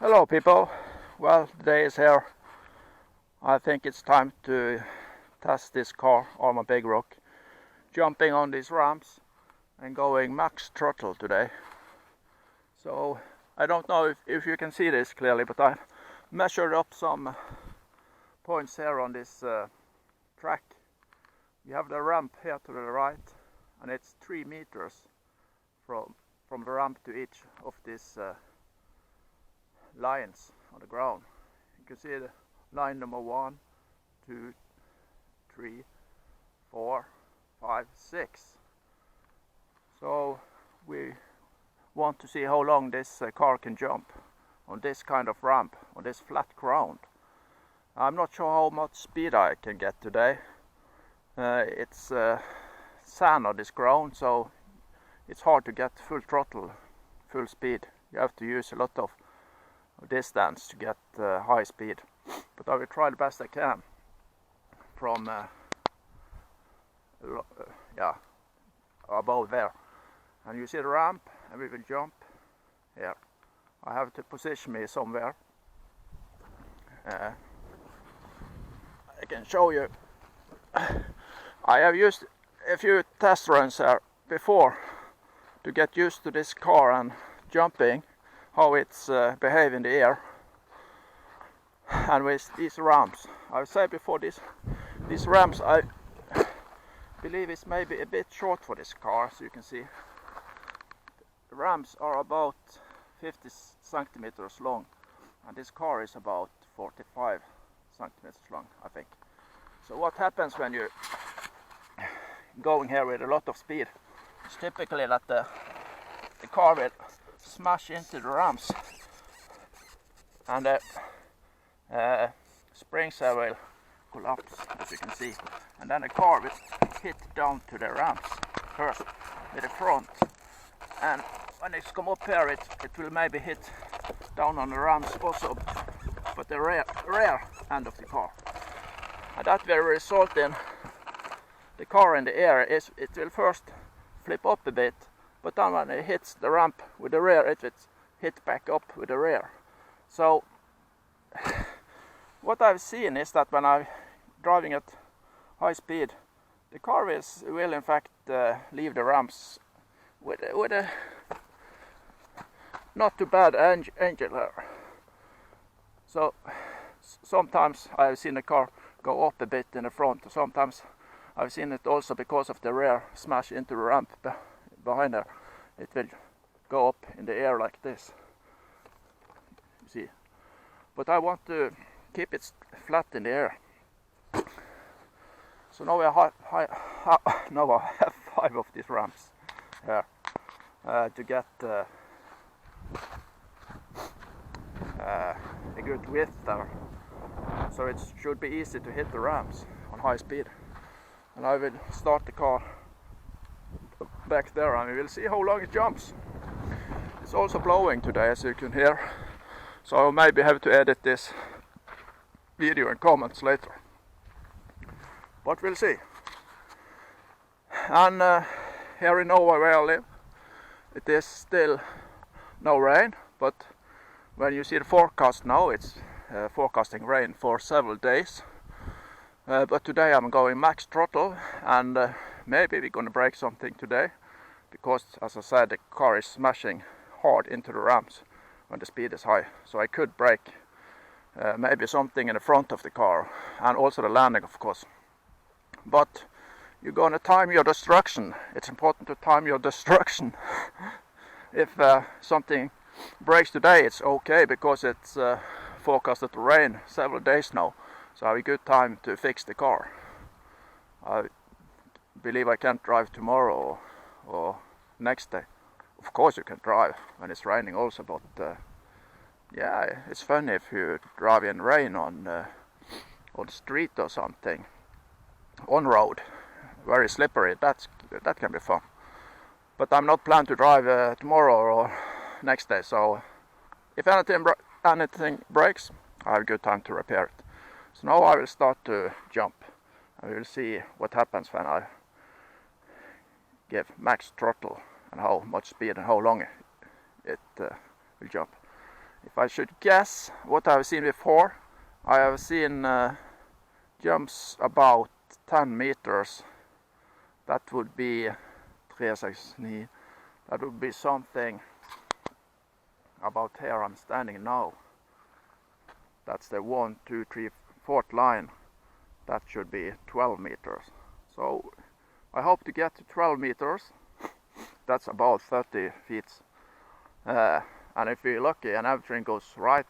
Hello people, well the day is here. I think it's time to test this car, Arrma Big Rock, jumping on these ramps and going max throttle today. So I don't know if you can see this clearly, but I measured up some points here on this track. We have the ramp here to the right, and it's 3 meters from the ramp to each of these lines on the ground. You can see the line number 1, 2, 3, 4, 5, 6. So we want to see how long this car can jump on this kind of ramp, on this flat ground. I'm not sure how much speed I can get today. It's sand on this ground, so it's hard to get full throttle, full speed. You have to use a lot of distance to get high speed, but I will try the best I can from above there. And you see the ramp, and we will jump here. I have to position me somewhere. I can show you. I have used a few test runs here before to get used to this car and jumping, how it's behave in the air, and with these ramps. I've said before, these ramps I believe is maybe a bit short for this car. As you can see, the ramps are about 50 centimeters long, and this car is about 45 centimeters long, I think. So what happens when you're going here with a lot of speed? It's typically that the car will smash into the ramps, and the springs will collapse, as you can see, and then the car will hit down to the ramps first with the front, and when it's come up here it will maybe hit down on the ramps also, but the rear end of the car, and that will result in the car in the air. It will first flip up a bit, but then when it hits the ramp with the rear, it will hit back up with the rear. So what I've seen is that when I'm driving at high speed, the car will in fact leave the ramps with a not too bad angle here. So sometimes I've seen the car go up a bit in the front, sometimes I've seen it also because of the rear smash into the ramp behind there. It will go up in the air like this, you see. But I want to keep it flat in the air. So now I have 5 of these ramps here to get a good width there. So it should be easy to hit the ramps on high speed. And I will start the car back there, and we will see how long it jumps. It's also blowing today, as you can hear, so I'll maybe have to edit this video and comments later, but we'll see. And here in Norway where I live, it is still no rain, but when you see the forecast now, it's forecasting rain for several days. But today I'm going max throttle, and maybe we're gonna break something today, because as I said, the car is smashing hard into the ramps when the speed is high. So I could break maybe something in the front of the car, and also the landing, of course. But you're gonna time your destruction. It's important to time your destruction. If something breaks today, it's okay, because it's forecasted to rain several days now. So I have a good time to fix the car. I believe I can't drive tomorrow or next day. Of course you can drive when it's raining also, but yeah, it's funny if you drive in rain on the street or something, on road, very slippery. That can be fun. But I'm not planning to drive tomorrow or next day. So if anything breaks, I have a good time to repair it. So now I will start to jump, and we will see what happens when I give max throttle and how much speed and how long it will jump. If I should guess what I've seen before, I have seen jumps about 10 meters. That would be 369. That would be something about here I'm standing now. That's the 1, 2, 3, 4th line. That should be 12 meters. So I hope to get to 12 meters. That's about 30 feet. And if we're lucky and everything goes right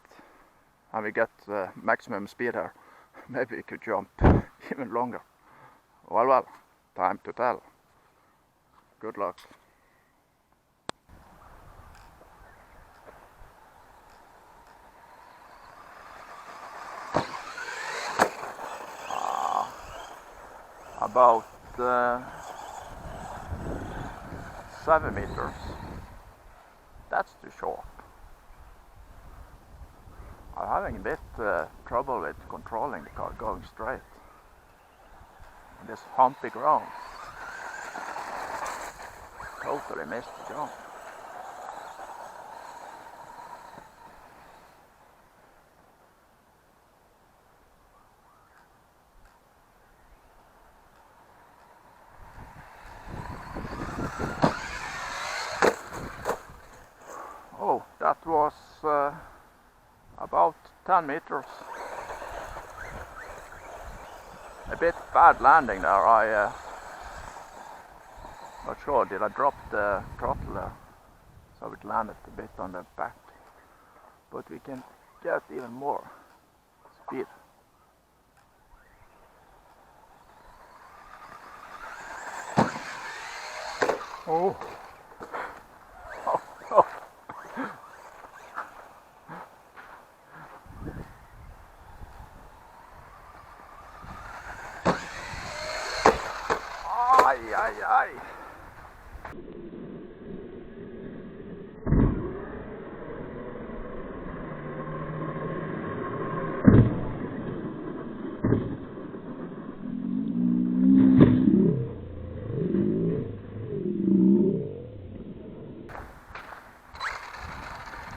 and we get maximum speed here, maybe we could jump even longer. Well, time to tell. Good luck. About 7 meters. That's too short. I'm having a bit trouble with controlling the car going straight in this humpy ground. Totally missed the jump. Oh, that was about 10 meters. A bit bad landing there. Not sure, did I drop the throttle there? So it landed a bit on the back. But we can get even more speed. Oh. Oh, oh. Ay, ay, ay.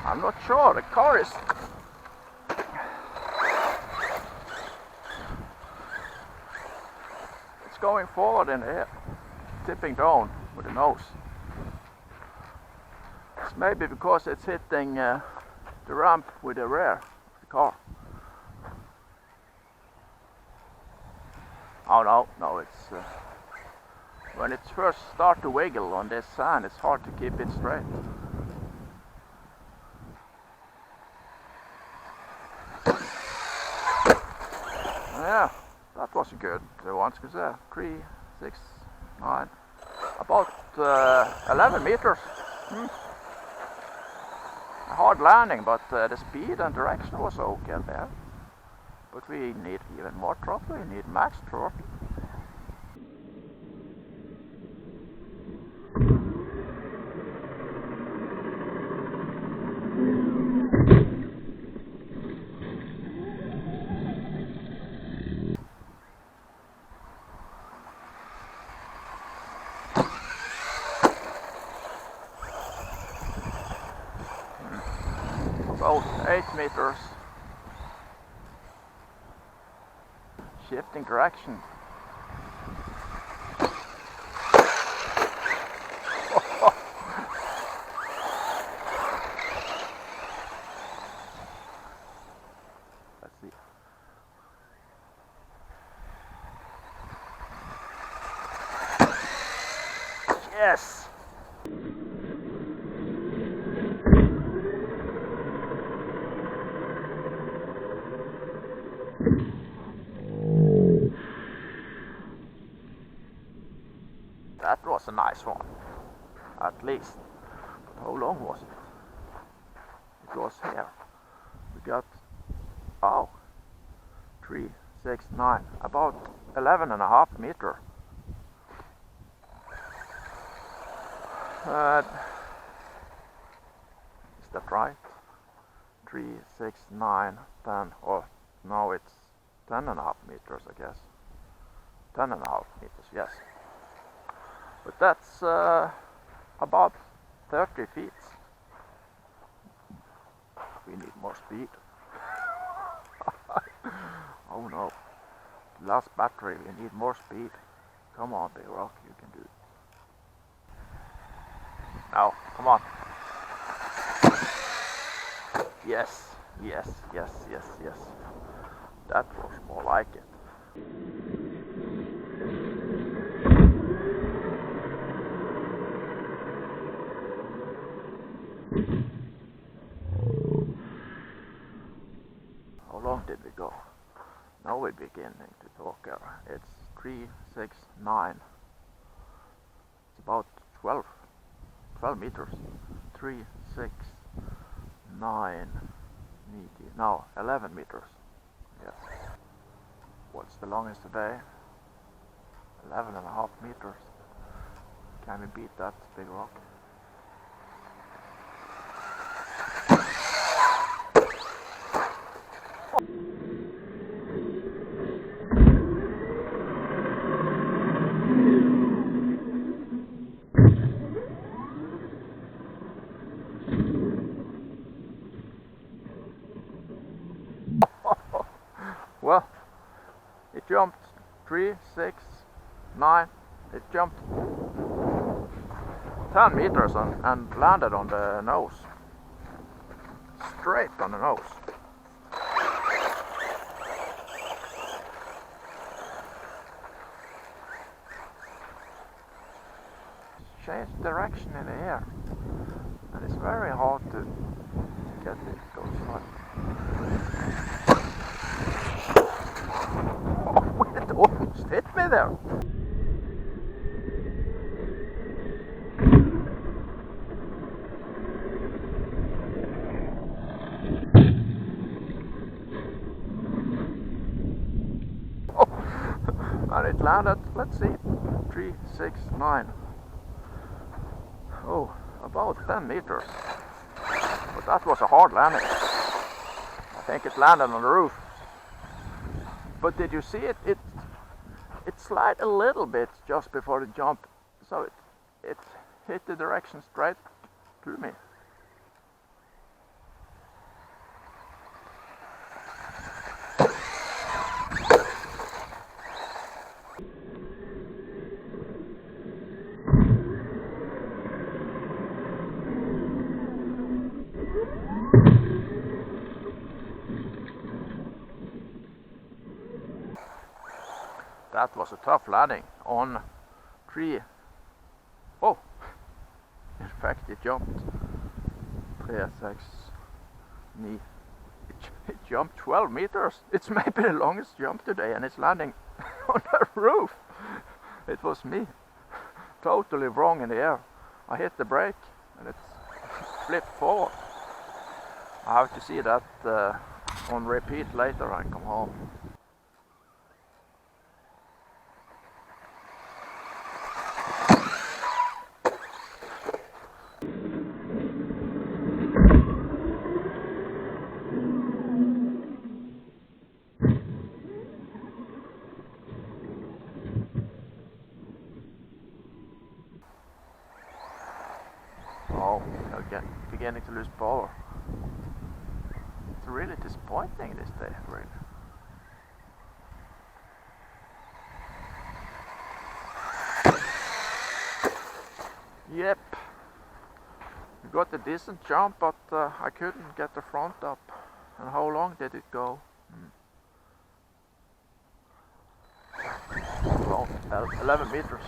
I'm not sure, the car is it's going forward in the air, tipping down with the nose. It's maybe because it's hitting the ramp with the rear of the car. Oh no, it's when it first starts to wiggle on this sand, it's hard to keep it straight. Yeah, that was good. The ones was there. 3, 6, 9, about 11 meters. A hard landing, but the speed and direction was okay there. But we need even more throttle. We need max throttle. About 8 meters. Shifting direction. Let's see. Yes! That was a nice one, at least. But how long was it? It was here. We got, 3, 6, 9, about 11.5 meters. Is that right? 3, 6, 9, 10, or now it's 10.5 meters, I guess. 10.5 meters, yes. But that's about 30 feet. We need more speed. Oh no. Last battery, we need more speed. Come on, Big Rock, you can do it. Now, come on. Yes, yes, yes, yes, yes. That was more like it. How long did we go? Now we're beginning to talk here. It's 3, 6, 9. It's about 12 meters. 3, 6, 9, now 11 meters. Yes. What's the longest today? 11.5 meters. Can we beat that, Big Rock? Well, it jumped 3, 6, 9. It jumped 10 meters and landed on the nose. Straight on the nose. Changed direction in the air. And it's very hard to get it to go straight. Oh, it almost hit me there. And it landed, let's see, 3, 6, 9. Oh, about 10 meters. But that was a hard landing. I think it landed on the roof. But did you see it? It slid a little bit just before the jump. So it hit the direction straight to me. That was a tough landing on 3. Oh, in fact it jumped 3, 6, 9. It jumped 12 meters. It's maybe the longest jump today, and it's landing on the roof. It was me, totally wrong in the air. I hit the brake and it flipped forward. I have to see that on repeat later and come home. Oh, I'm beginning to lose power. It's really disappointing this day, really. Yep, we got a decent jump, but I couldn't get the front up. And how long did it go? Well, 11 meters.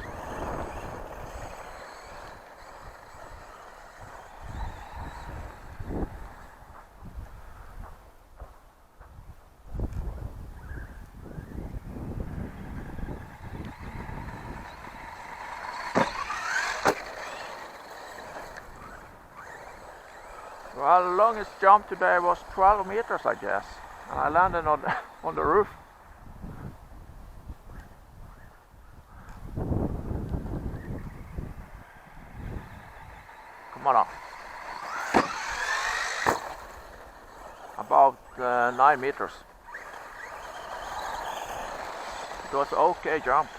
Well, the longest jump today was 12 meters, I guess. And I landed on the roof. Come on now. About 9 meters. It was an okay jump.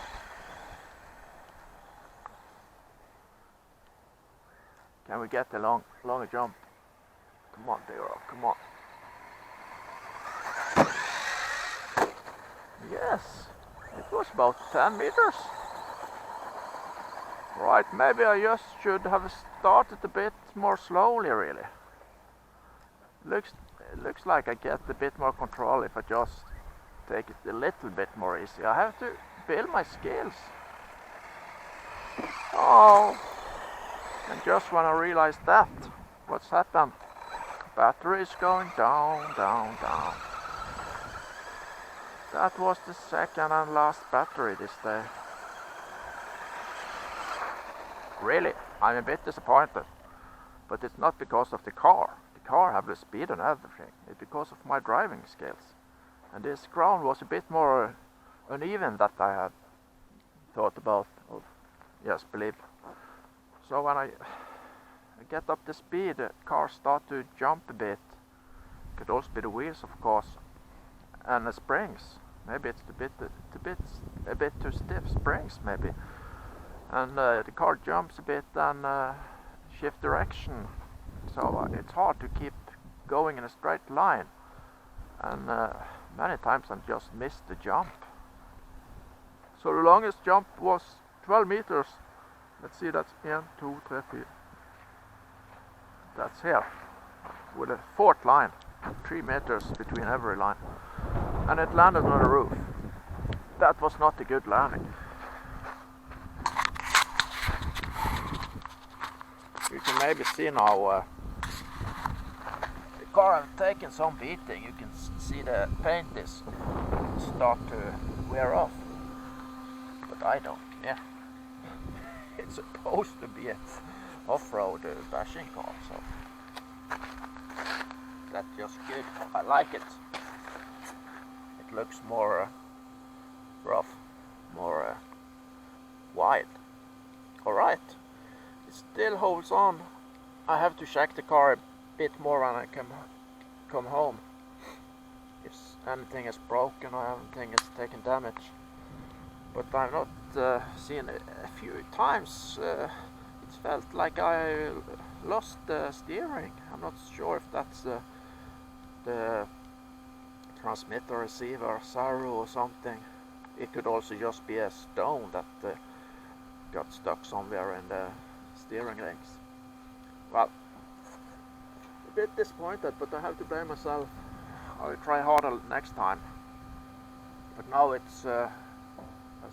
Can we get the longer jump? Come on, Big Rock, come on. Yes, it was about 10 meters. Right, maybe I just should have started a bit more slowly, really. It looks like I get a bit more control if I just take it a little bit more easy. I have to build my skills. Oh, and just when I realized that, what's happened? Battery is going down, down, down. That was the second and last battery this day. Really, I'm a bit disappointed. But it's not because of the car. The car have the speed and everything. It's because of my driving skills. And this ground was a bit more uneven that I had thought about. Or, yes, believe. So when I get up the speed, the car start to jump a bit. Could also be the wheels, of course, and the springs. Maybe it's a bit too stiff springs, maybe. And the car jumps a bit and shift direction. So it's hard to keep going in a straight line. And many times I just missed the jump. So the longest jump was 12 meters. Let's see, that's 1, 2, 3, 4. That's here, with a fourth line, 3 meters between every line. And it landed on the roof. That was not a good landing. You can maybe see now the car has taken some beating. You can see the paint is start to wear off. But I don't care. It's supposed to be an off-road bashing car, so that's just good. I like it. It looks more rough, more wide. Alright, it still holds on. I have to check the car a bit more when I come home. If anything is broken or anything is taken damage. But I've not seen a few times. It felt like I lost the steering. I'm not sure if that's the transmitter, receiver, servo or something. It could also just be a stone that got stuck somewhere in the steering rings. Well, a bit disappointed, but I have to blame myself. I'll try harder next time. But now it's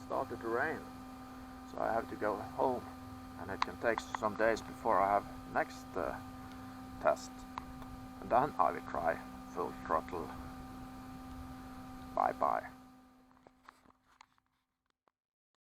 started to rain, so I have to go home, and it can take some days before I have next test, and then I will try full throttle.